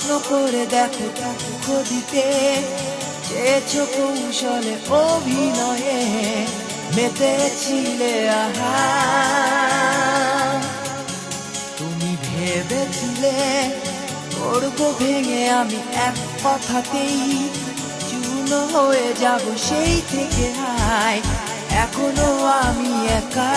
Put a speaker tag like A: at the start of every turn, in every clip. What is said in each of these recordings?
A: প্রশ্ন করে দেখো দুঃখ দিতে চেয়েছো কৌশলে অভিনয়ে মেতেছিলে আহা তুমি ভেবেছিলে করবো ভেঙে আমি এক কথাতেই চূর্ণ হয়ে যাব সেই থেকে হায় এখনো আমি একা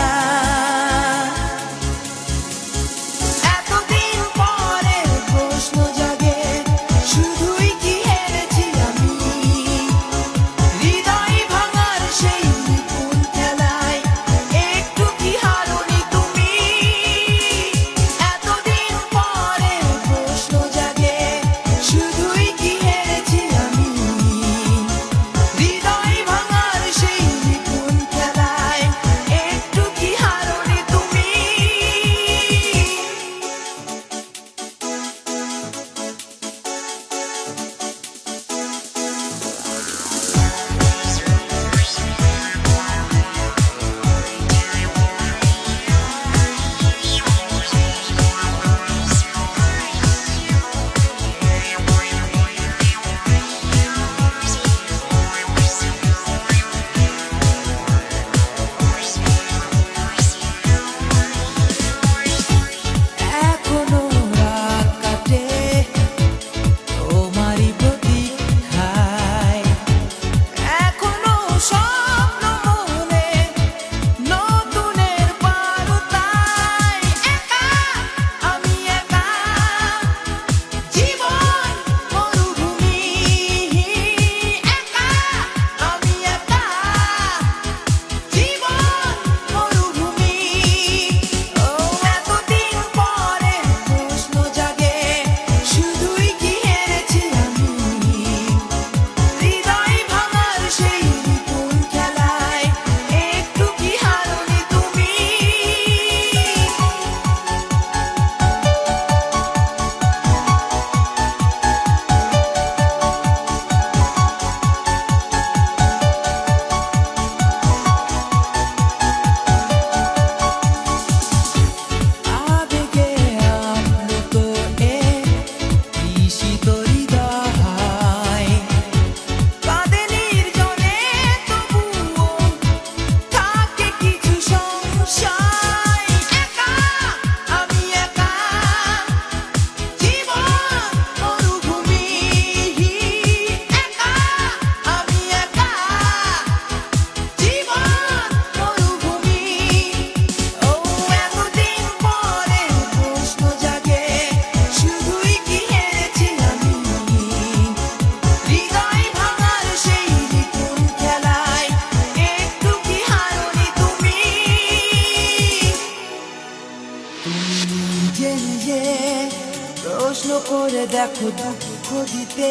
A: প্রশ্ন করে দেখো দুঃখ দিতে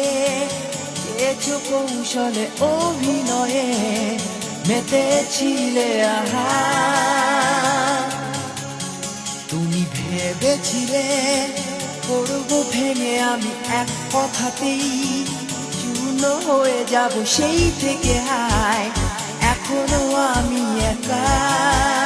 A: চেয়েছো কৌশলে অভিনয়ে মেতেছিলে আহা তুমি ভেবেছিলে করবো ভেঙে আমি এক কথাতেই চূর্ণ হয়ে যাব সেই থেকে হায় এখনো আমি একা।